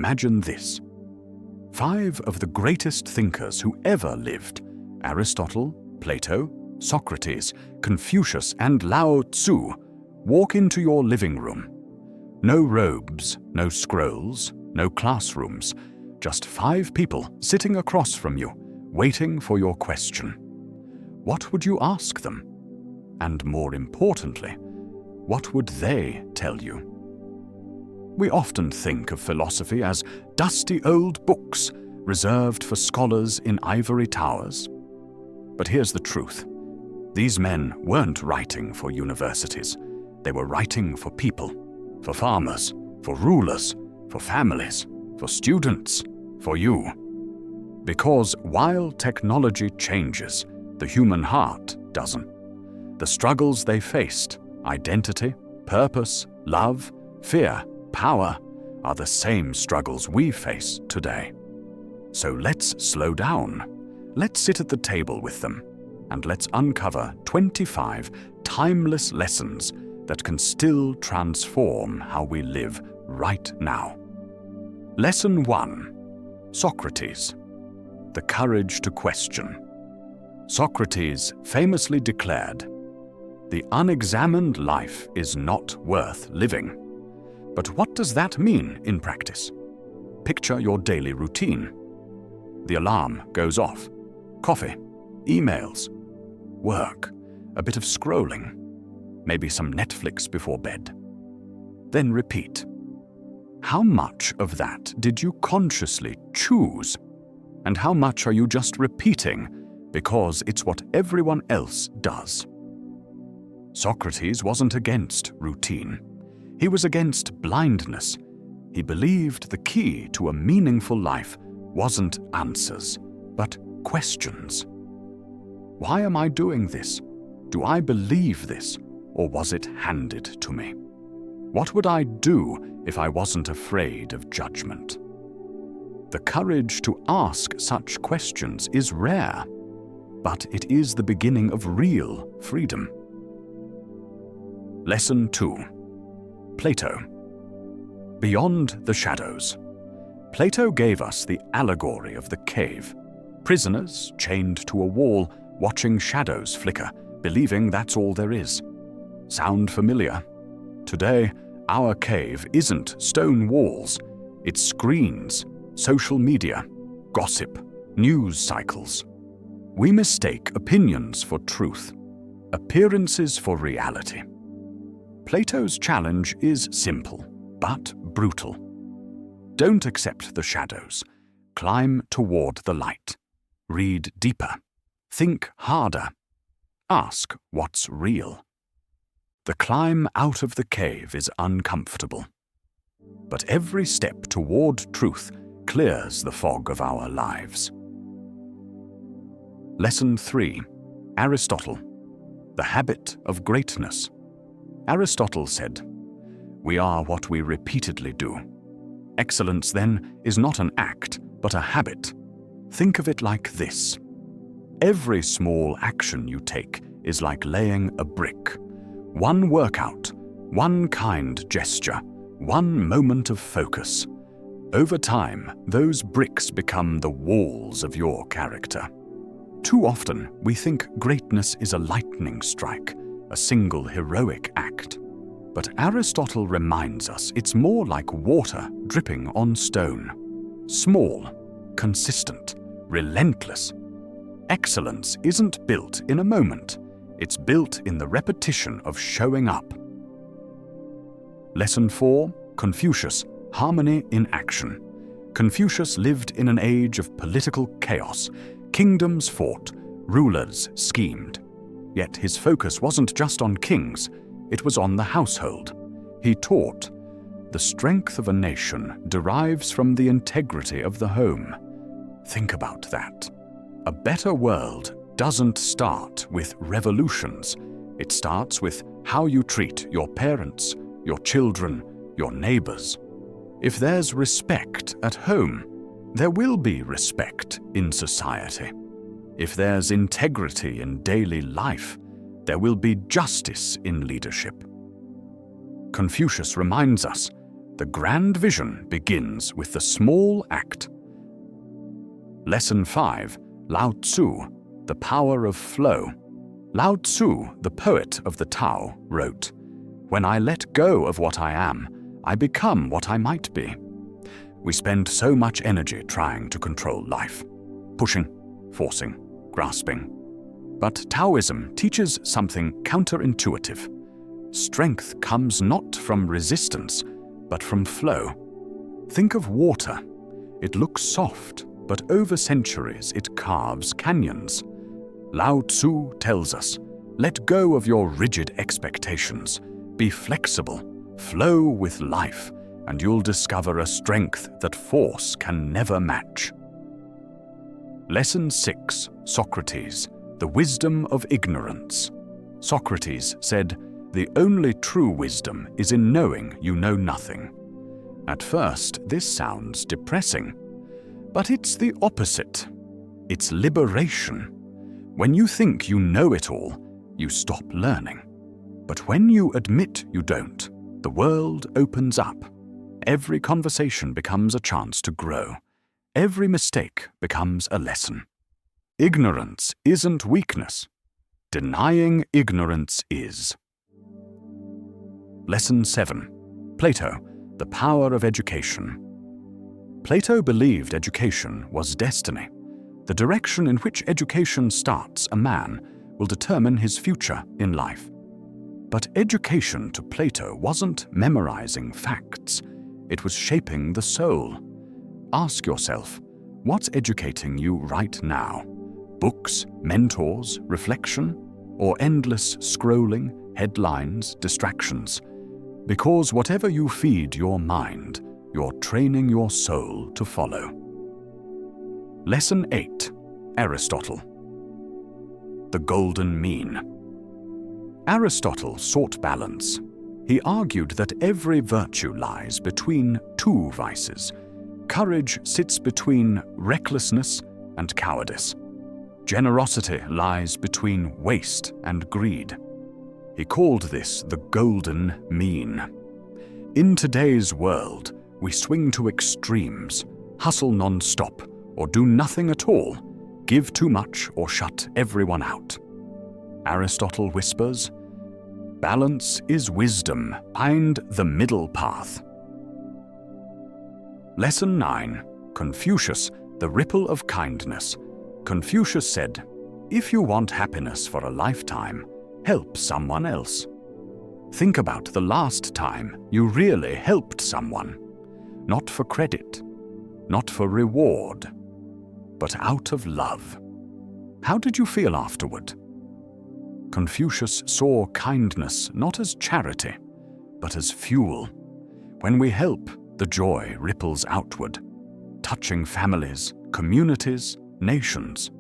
imagine this. 5 of the greatest thinkers who ever lived, Aristotle, Plato, Socrates, Confucius, and Lao Tzu, walk into your living room. No robes, no scrolls, no classrooms, just 5 people sitting across from you, waiting for your question. What would you ask them? And more importantly, what would they tell you? We often think of philosophy as dusty old books reserved for scholars in ivory towers. But here's the truth. These men weren't writing for universities. They were writing for people, for farmers, for rulers, for families, for students, for you. Because while technology changes, the human heart doesn't. The struggles they faced, identity, purpose, love, fear, power, are the same struggles we face today. So let's slow down. Let's sit at the table with them, and let's uncover 25 timeless lessons that can still transform how we live right now. Lesson 1. Socrates. The courage to question. Socrates famously declared, "The unexamined life is not worth living." But what does that mean in practice? Picture your daily routine. The alarm goes off. Coffee, emails, work, a bit of scrolling, maybe some Netflix before bed. Then repeat. How much of that did you consciously choose? And how much are you just repeating because it's what everyone else does? Socrates wasn't against routine. He was against blindness. He believed the key to a meaningful life wasn't answers, but questions. Why am I doing this? Do I believe this, or was it handed to me? What would I do if I wasn't afraid of judgment? The courage to ask such questions is rare, but it is the beginning of real freedom. Lesson 2. Plato. Beyond the shadows. Plato gave us the allegory of the cave. Prisoners chained to a wall, watching shadows flicker, believing that's all there is. Sound familiar? Today, our cave isn't stone walls. It's screens, social media, gossip, news cycles. We mistake opinions for truth, appearances for reality. Plato's challenge is simple, but brutal. Don't accept the shadows. Climb toward the light. Read deeper. Think harder. Ask what's real. The climb out of the cave is uncomfortable. But every step toward truth clears the fog of our lives. Lesson 3. Aristotle. The habit of greatness. Aristotle said, "We are what we repeatedly do." Excellence, then, is not an act, but a habit. Think of it like this. Every small action you take is like laying a brick. One workout, one kind gesture, one moment of focus. Over time, those bricks become the walls of your character. Too often, we think greatness is a lightning strike, a single heroic act. But Aristotle reminds us it's more like water dripping on stone. Small, consistent, relentless. Excellence isn't built in a moment. It's built in the repetition of showing up. Lesson 4. Confucius. Harmony in action. Confucius lived in an age of political chaos. Kingdoms fought, rulers schemed. Yet his focus wasn't just on kings, it was on the household. He taught, the strength of a nation derives from the integrity of the home. Think about that. A better world doesn't start with revolutions. It starts with how you treat your parents, your children, your neighbors. If there's respect at home, there will be respect in society. If there's integrity in daily life, there will be justice in leadership. Confucius reminds us, The grand vision begins with the small act. Lesson 5. Lao Tzu, the power of flow. Lao Tzu, the poet of the Tao, wrote, "When I let go of what I am, I become what I might be." We spend so much energy trying to control life, pushing, forcing, grasping. But Taoism teaches something counterintuitive. Strength comes not from resistance, but from flow. Think of water. It looks soft, but over centuries it carves canyons. Lao Tzu tells us, let go of your rigid expectations. Be flexible, flow with life, and you'll discover a strength that force can never match. Lesson 6. Socrates, the wisdom of ignorance. Socrates said, "The only true wisdom is in knowing you know nothing." At first, this sounds depressing, but it's the opposite. It's liberation. When you think you know it all, you stop learning. But when you admit you don't, the world opens up. Every conversation becomes a chance to grow. Every mistake becomes a lesson. Ignorance isn't weakness. Denying ignorance is. Lesson 7. Plato, the power of education. Plato believed education was destiny. The direction in which education starts a man will determine his future in life. But education to Plato wasn't memorizing facts. It was shaping the soul. Ask yourself, what's educating you right now? Books, mentors, reflection, or endless scrolling, headlines, distractions? Because whatever you feed your mind, you're training your soul to follow. Lesson 8. Aristotle, the golden mean. Aristotle sought balance. He argued that every virtue lies between two vices. Courage sits between recklessness and cowardice. Generosity lies between waste and greed. He called this the golden mean. In today's world, we swing to extremes, hustle non-stop, or do nothing at all, give too much or shut everyone out. Aristotle whispers, balance is wisdom, find the middle path. Lesson 9. Confucius, the ripple of kindness. Confucius said, if you want happiness for a lifetime, help someone else. Think about the last time you really helped someone. Not for credit, not for reward, but out of love. How did you feel afterward? Confucius saw kindness not as charity, but as fuel. When we help, the joy ripples outward, touching families, communities, nations.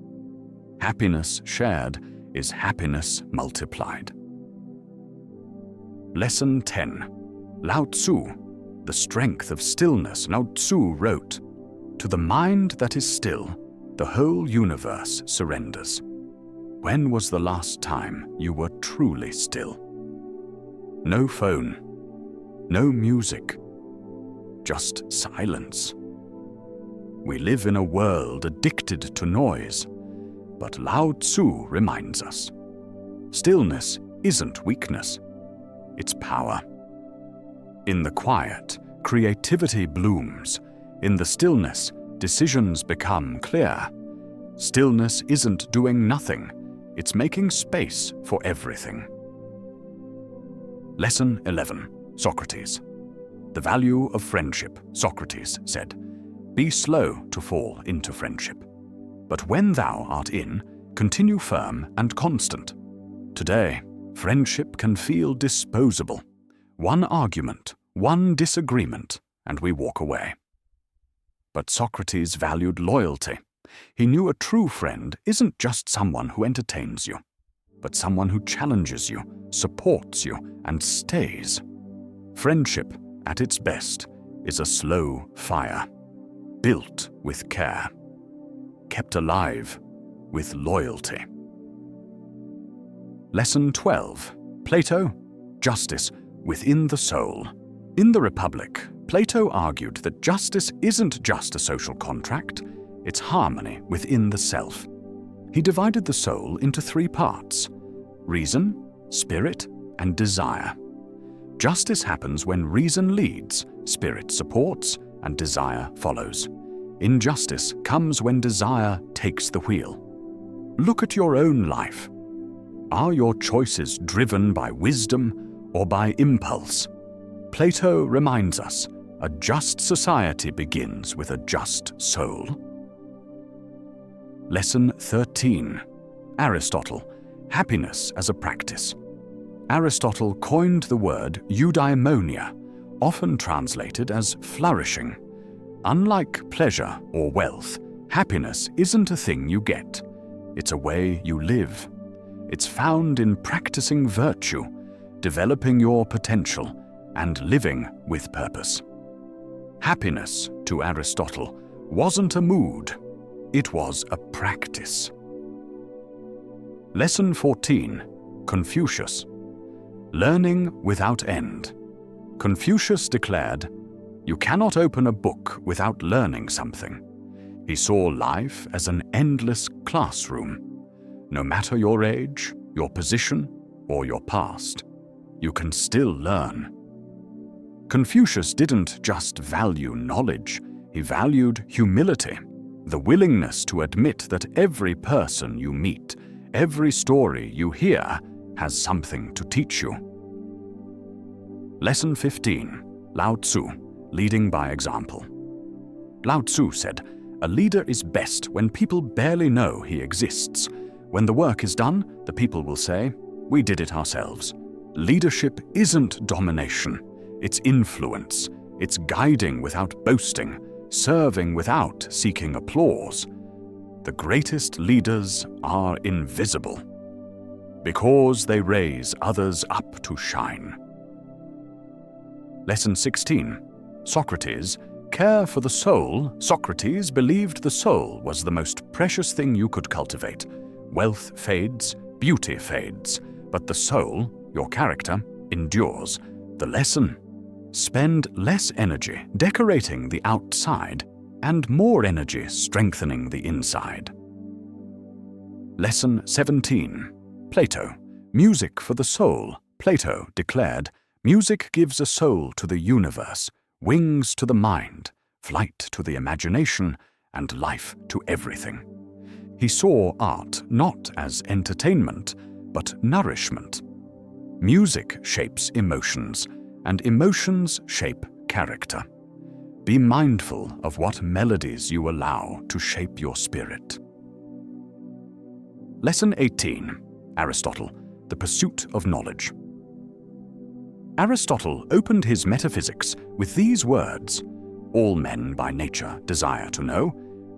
Happiness shared is happiness multiplied. Lesson 10. Lao Tzu, the strength of stillness. Lao Tzu wrote, to the mind that is still, the whole universe surrenders. When was the last time you were truly still? No phone, no music, just silence. We live in a world addicted to noise, but Lao Tzu reminds us, stillness isn't weakness, it's power. In the quiet, creativity blooms. In the stillness, decisions become clear. Stillness isn't doing nothing, it's making space for everything. Lesson 11. Socrates. The value of friendship. Socrates said, be slow to fall into friendship, but when thou art in, continue firm and constant. Today, friendship can feel disposable. One argument, one disagreement, and we walk away. But Socrates valued loyalty. He knew a true friend isn't just someone who entertains you, but someone who challenges you, supports you, and stays. Friendship, at its best, is a slow fire, built with care, kept alive with loyalty. Lesson 12. Plato, justice within the soul. In the Republic, Plato argued that justice isn't just a social contract, it's harmony within the self. He divided the soul into three parts: reason, spirit, and desire. Justice happens when reason leads, spirit supports, and desire follows. Injustice comes when desire takes the wheel. Look at your own life. Are your choices driven by wisdom or by impulse? Plato reminds us, a just society begins with a just soul. Lesson 13. Aristotle, happiness as a practice. Aristotle coined the word eudaimonia, often translated as flourishing. Unlike pleasure or wealth, happiness isn't a thing you get. It's a way you live. It's found in practicing virtue, developing your potential, and living with purpose. Happiness, to Aristotle, wasn't a mood. It was a practice. Lesson 14. Confucius. Learning without end. Confucius declared, "You cannot open a book without learning something." He saw life as an endless classroom. No matter your age, your position, or your past, you can still learn. Confucius didn't just value knowledge, he valued humility, the willingness to admit that every person you meet, every story you hear, has something to teach you. Lesson 15. Lao Tzu, leading by example. Lao Tzu said, "A leader is best when people barely know he exists. When the work is done, the people will say, 'We did it ourselves.' Leadership isn't domination, it's influence. It's guiding without boasting, serving without seeking applause. The greatest leaders are invisible, because they raise others up to shine." Lesson 16. Socrates, care for the soul. Socrates believed the soul was the most precious thing you could cultivate. Wealth fades, beauty fades, but the soul, your character, endures. The lesson: spend less energy decorating the outside and more energy strengthening the inside. Lesson 17. Plato, music for the soul. Plato declared, "Music gives a soul to the universe, wings to the mind, flight to the imagination, and life to everything." He saw art not as entertainment, but nourishment. Music shapes emotions, and emotions shape character. Be mindful of what melodies you allow to shape your spirit. Lesson 18. Aristotle, the pursuit of knowledge. Aristotle opened his metaphysics with these words: "All men by nature desire to know.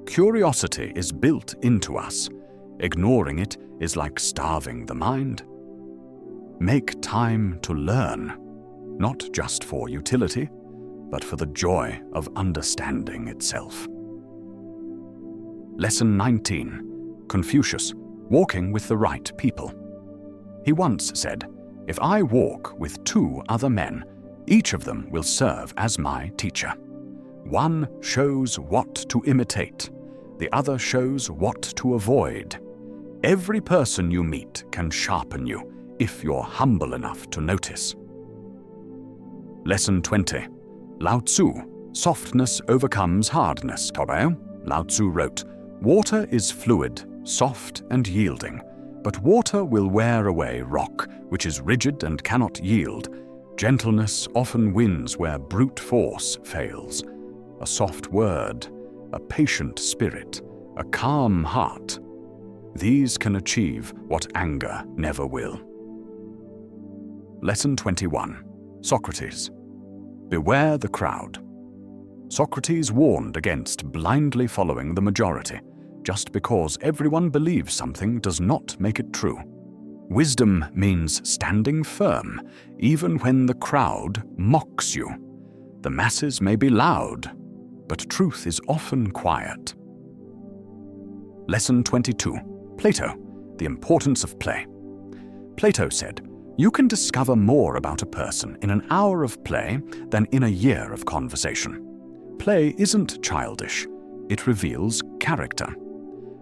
Curiosity is built into us. Ignoring it is like starving the mind." Make time to learn, not just for utility, but for the joy of understanding itself. Lesson 19. Confucius, walking with the right people. He once said, "If I walk with 2 other men, each of them will serve as my teacher. One shows what to imitate, the other shows what to avoid. Every person you meet can sharpen you if you're humble enough to notice." Lesson 20. Lao Tzu, softness overcomes hardness. Lao Tzu wrote, "Water is fluid, soft and yielding, but water will wear away rock, which is rigid and cannot yield. Gentleness often wins where brute force fails. A soft word, a patient spirit, a calm heart. These can achieve what anger never will." Lesson 21. Socrates, beware the crowd. Socrates warned against blindly following the majority. Just because everyone believes something does not make it true. Wisdom means standing firm, even when the crowd mocks you. The masses may be loud, but truth is often quiet. Lesson 22. Plato, the importance of play. Plato said, You can discover more about a person in an hour of play than in a year of conversation. Play isn't childish. It reveals character.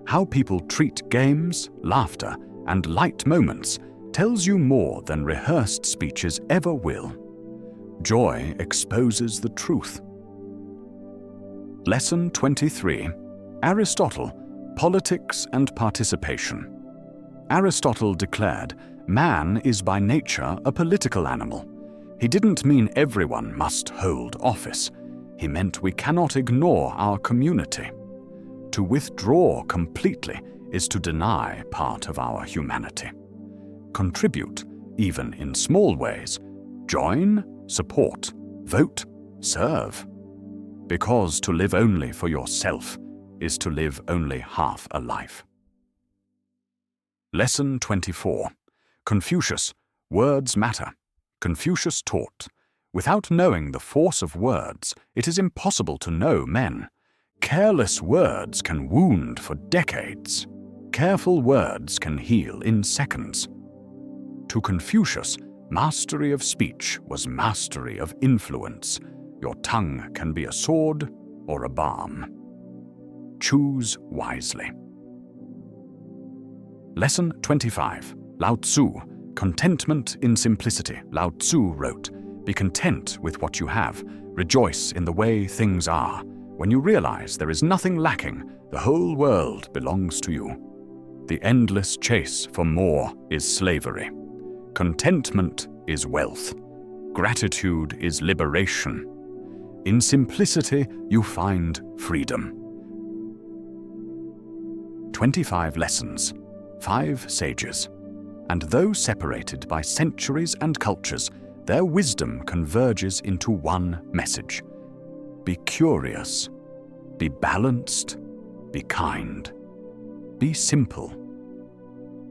How people treat games, laughter, and light moments tells you more than rehearsed speeches ever will. Joy exposes the truth. Lesson 23. Aristotle, Politics and Participation. Aristotle declared, man is by nature a political animal. He didn't mean everyone must hold office. He meant we cannot ignore our community. To withdraw completely is to deny part of our humanity. Contribute, even in small ways. Join, support, vote, serve. Because to live only for yourself is to live only half a life. Lesson 24. Confucius, words matter. Confucius taught, without knowing the force of words, it is impossible to know men. Careless words can wound for decades. Careful words can heal in seconds. To Confucius, mastery of speech was mastery of influence. Your tongue can be a sword or a balm. Choose wisely. Lesson 25. Lao Tzu, Contentment in Simplicity. Lao Tzu wrote, be content with what you have. Rejoice in the way things are. When you realize there is nothing lacking, the whole world belongs to you. The endless chase for more is slavery. Contentment is wealth. Gratitude is liberation. In simplicity, you find freedom. 25 lessons, 5 sages. And though separated by centuries and cultures, their wisdom converges into one message. Be curious, be balanced, be kind, be simple,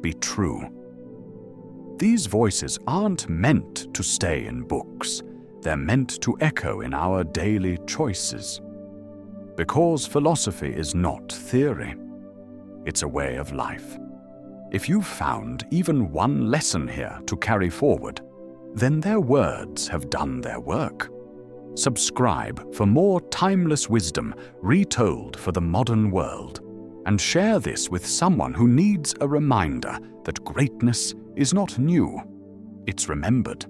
be true. These voices aren't meant to stay in books. They're meant to echo in our daily choices. Because philosophy is not theory. It's a way of life. If you've found even one lesson here to carry forward, then their words have done their work. Subscribe for more timeless wisdom retold for the modern world, and share this with someone who needs a reminder that greatness is not new, it's remembered.